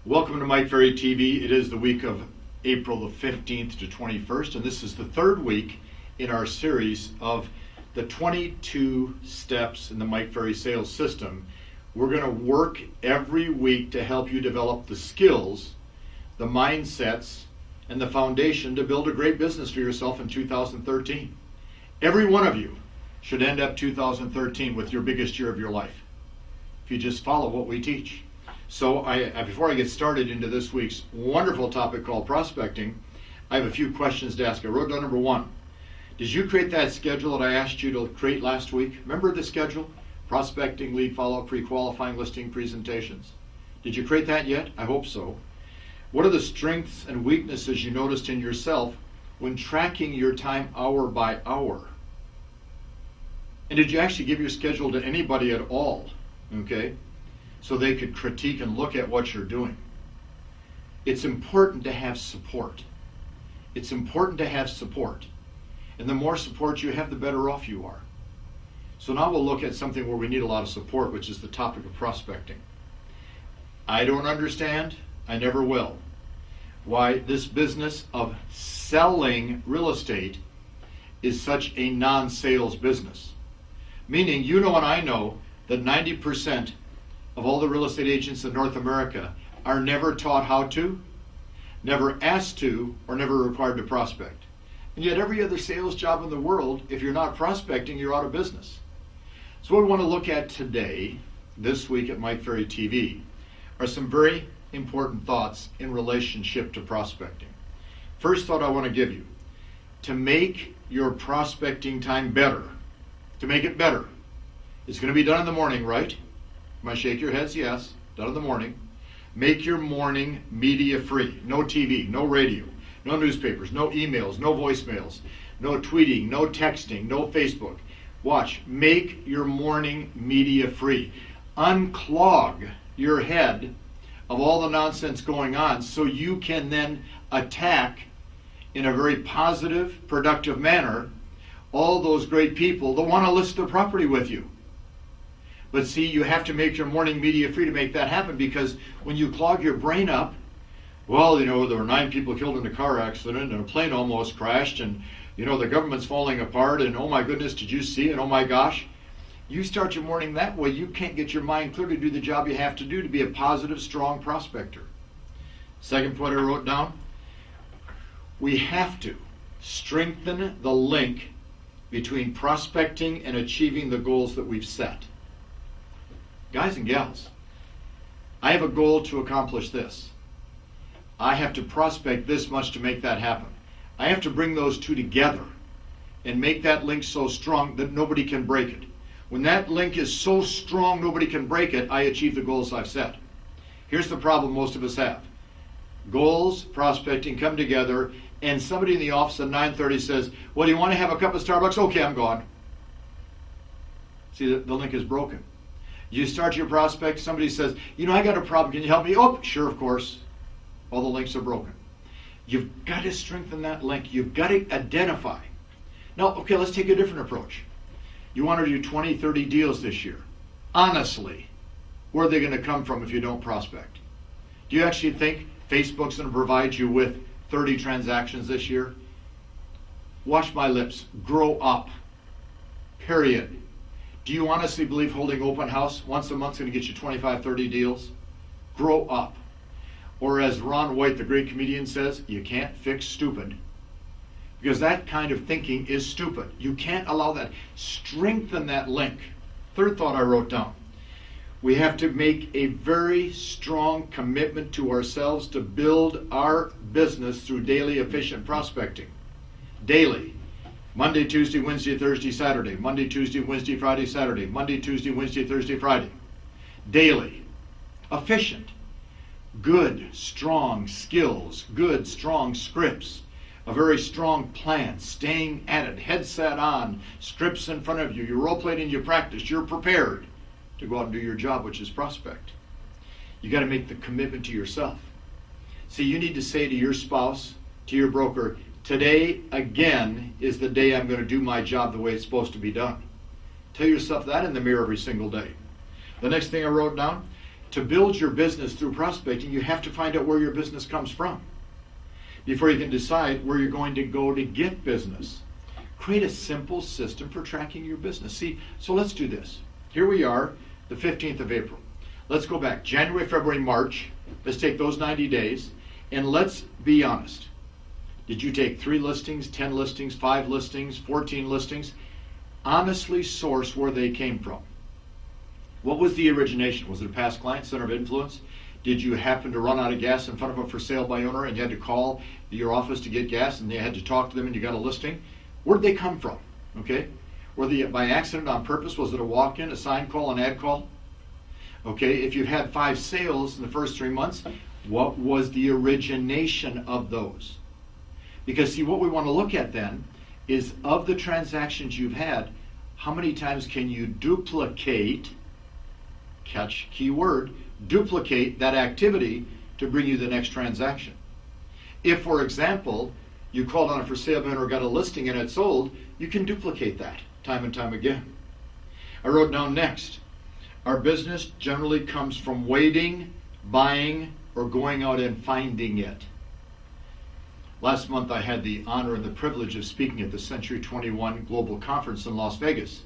Welcome to Mike Ferry TV. It is the week of April the 15th to 21st, and this is the third week in our series of the 22 steps in the Mike Ferry sales system. We're going to work every week to help you develop the skills, the mindsets, and the foundation to build a great business for yourself in 2013. Every one of you should end up 2013 with your biggest year of your life if you just follow what we teach. So before I get started into this week's wonderful topic called prospecting, I have a few questions to ask. I wrote down number one. Did you create that schedule that I asked you to create last week? Remember the schedule? Prospecting, lead follow-up, pre-qualifying, listing, presentations. Did you create that yet? I hope so. What are the strengths and weaknesses you noticed in yourself when tracking your time hour by hour? And did you actually give your schedule to anybody at all? Okay? So they could critique and look at what you're doing. It's important to have support. It's important to have support. And the more support you have, the better off you are. So now we'll look at something where we need a lot of support, which is the topic of prospecting. I don't understand, I never will, why this business of selling real estate is such a non-sales business. Meaning, you know and I know that 90% of all the real estate agents in North America are never taught how to, never asked to, or never required to prospect. And yet every other sales job in the world, if you're not prospecting, you're out of business. So what we want to look at today, this week at Mike Ferry TV, are some very important thoughts in relationship to prospecting. First thought I want to give you, to make your prospecting time better, to make it better, it's going to be done in the morning, right? You might shake your heads, yes, done in the morning. Make your morning media free. No TV, no radio, no newspapers, no emails, no voicemails, no tweeting, no texting, no Facebook. Watch, make your morning media free. Unclog your head of all the nonsense going on so you can then attack in a very positive, productive manner all those great people that want to list their property with you. But see, you have to make your morning media free to make that happen, because when you clog your brain up, well, you know, there were 9 people killed in a car accident and a plane almost crashed and, you know, the government's falling apart and, oh my goodness, did you see it? Oh my gosh. You start your morning that way, you can't get your mind clear to do the job you have to do to be a positive, strong prospector. Second point I wrote down, we have to strengthen the link between prospecting and achieving the goals that we've set. Guys and gals, I have a goal to accomplish this. I have to prospect this much to make that happen. I have to bring those two together and make that link so strong that nobody can break it. When that link is so strong nobody can break it, I achieve the goals I've set. Here's the problem most of us have. Goals, prospecting come together, and somebody in the office at 9:30 says, well, do you want to have a cup of Starbucks? Okay, I'm gone. See, the link is broken. You start your prospect, somebody says, you know, I got a problem, can you help me? Oh, sure, of course. All the links are broken. You've got to strengthen that link. You've got to identify. Now, okay, let's take a different approach. You want to do 20, 30 deals this year. Honestly, where are they going to come from if you don't prospect? Do you actually think Facebook's going to provide you with 30 transactions this year? Watch my lips. Grow up. Period. Do you honestly believe holding open house once a month is going to get you 25, 30 deals? Grow up. Or as Ron White, the great comedian, says, you can't fix stupid. Because that kind of thinking is stupid. You can't allow that. Strengthen that link. Third thought I wrote down. We have to make a very strong commitment to ourselves to build our business through daily efficient prospecting. Daily. Monday, Tuesday, Wednesday, Thursday, Saturday. Monday, Tuesday, Wednesday, Friday, Saturday. Monday, Tuesday, Wednesday, Thursday, Friday. Daily. Efficient. Good, strong skills. Good, strong scripts. A very strong plan. Staying at it. Headset on. Scripts in front of you. You're role-playing and you practice. You're prepared to go out and do your job, which is prospect. You got to make the commitment to yourself. See, you need to say to your spouse, to your broker, today, again, is the day I'm going to do my job the way it's supposed to be done. Tell yourself that in the mirror every single day. The next thing I wrote down, To build your business through prospecting, you have to find out where your business comes from before you can decide where you're going to go to get business. Create a simple system for tracking your business. See, so let's do this. Here we are, the 15th of April. Let's go back. January, February, March. Let's take those 90 days, and let's be honest. Did you take 3 listings, 10 listings, 5 listings, 14 listings? Honestly source where they came from. What was the origination? Was it a past client, center of influence? Did you happen to run out of gas in front of a for sale by owner and you had to call your office to get gas and you had to talk to them and you got a listing? Where did they come from? Okay? Were they by accident, on purpose? Was it a walk-in, a sign call, an ad call? Okay, if you've had 5 sales in the first 3 months, what was the origination of those? Because see, what we want to look at then is of the transactions you've had, how many times can you duplicate, catch key word, duplicate that activity to bring you the next transaction. If, for example, you called on a for sale banner or got a listing and it sold, you can duplicate that time and time again. I wrote down next, our business generally comes from waiting, buying, or going out and finding it. Last month I had the honor and the privilege of speaking at the Century 21 Global Conference in Las Vegas.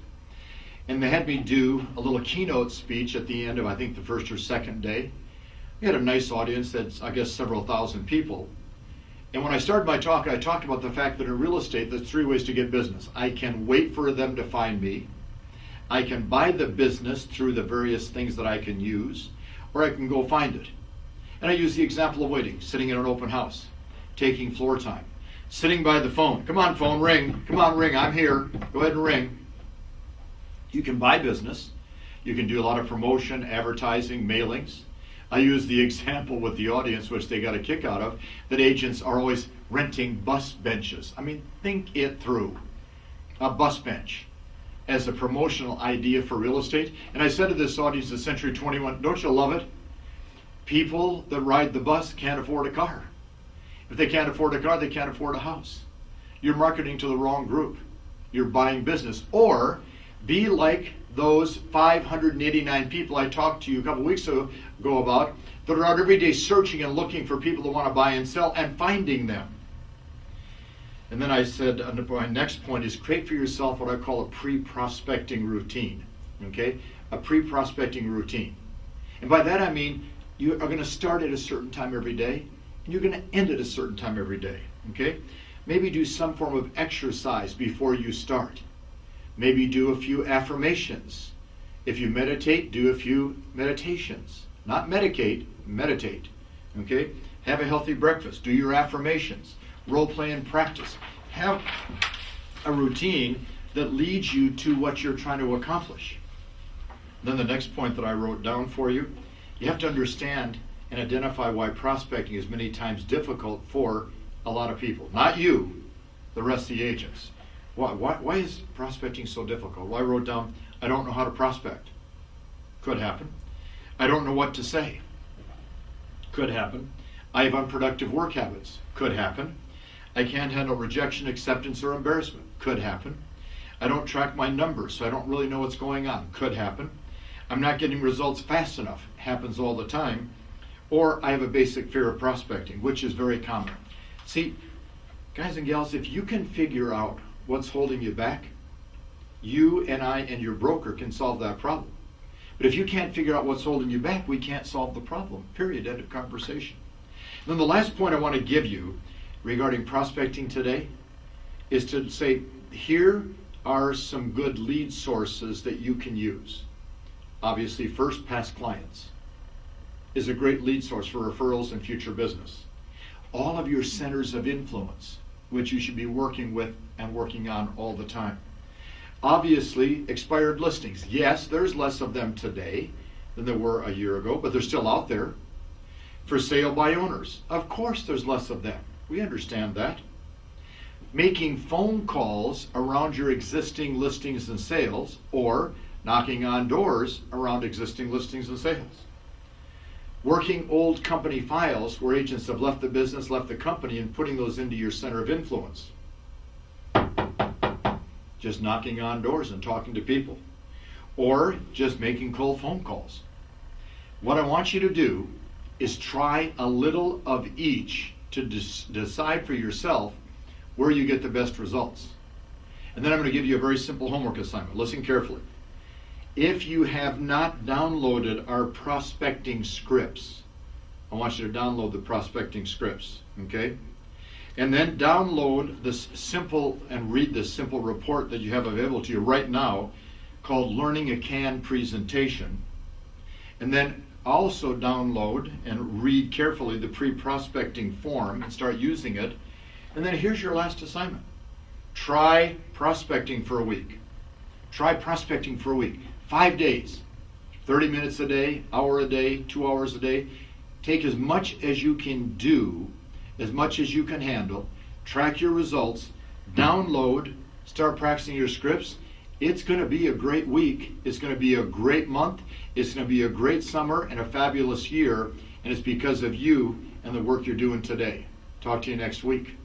And they had me do a little keynote speech at the end of, I think, the first or second day. We had a nice audience that's, I guess, several thousand people. And when I started my talk, I talked about the fact that in real estate, there's 3 ways to get business. I can wait for them to find me. I can buy the business through the various things that I can use, or I can go find it. And I use the example of waiting, sitting in an open house, taking floor time, sitting by the phone. Come on, phone, ring. Come on, ring. I'm here. Go ahead and ring. You can buy business. You can do a lot of promotion, advertising, mailings. I use the example with the audience, which they got a kick out of, that agents are always renting bus benches. I mean, think it through. A bus bench as a promotional idea for real estate. And I said to this audience at Century 21, don't you love it? People that ride the bus can't afford a car. If they can't afford a car, they can't afford a house. You're marketing to the wrong group. You're buying business. Or be like those 589 people I talked to you a couple weeks ago about that are out every day searching and looking for people that want to buy and sell and finding them. And then I said, my next point is create for yourself what I call a pre-prospecting routine. Okay? A pre-prospecting routine. And by that I mean you are going to start at a certain time every day and you're going to end at a certain time every day. Okay? Maybe do some form of exercise before you start. Maybe do a few affirmations. If you meditate, do a few meditations. Not medicate, meditate. Okay? Have a healthy breakfast. Do your affirmations. Role play and practice. Have a routine that leads you to what you're trying to accomplish. Then the next point that I wrote down for you, you have to understand and identify why prospecting is many times difficult for a lot of people. Not you, the rest of the agents. Why is prospecting so difficult? Well, I wrote down, I don't know how to prospect. Could happen. I don't know what to say. Could happen. I have unproductive work habits. Could happen. I can't handle rejection, acceptance, or embarrassment. Could happen. I don't track my numbers, so I don't really know what's going on. Could happen. I'm not getting results fast enough. Happens all the time. Or I have a basic fear of prospecting, which is very common. See, guys and gals, if you can figure out what's holding you back, you and I and your broker can solve that problem. But if you can't figure out what's holding you back, we can't solve the problem. Period. End of conversation. And then the last point I want to give you regarding prospecting today is to say, here are some good lead sources that you can use. Obviously, first, past clients is a great lead source for referrals and future business. All of your centers of influence, which you should be working with and working on all the time. Obviously, expired listings. Yes, there's less of them today than there were a year ago, but they're still out there. For sale by owners. Of course there's less of them. We understand that. Making phone calls around your existing listings and sales, or knocking on doors around existing listings and sales. Working old company files where agents have left the business, left the company, and putting those into your center of influence. Just knocking on doors and talking to people. Or just making cold phone calls. What I want you to do is try a little of each to decide for yourself where you get the best results. And then I'm going to give you a very simple homework assignment. Listen carefully. If you have not downloaded our prospecting scripts, I want you to download the prospecting scripts, okay? And then download this simple and read this simple report that you have available to you right now called Learning a Can Presentation. And then also download and read carefully the pre-prospecting form and start using it. And then here's your last assignment. Try prospecting for a week. Try prospecting for a week. 5 days. 30 minutes a day, hour a day, 2 hours a day. Take as much as you can do, as much as you can handle. Track your results. Download. Start practicing your scripts. It's going to be a great week. It's going to be a great month. It's going to be a great summer and a fabulous year. And it's because of you and the work you're doing today. Talk to you next week.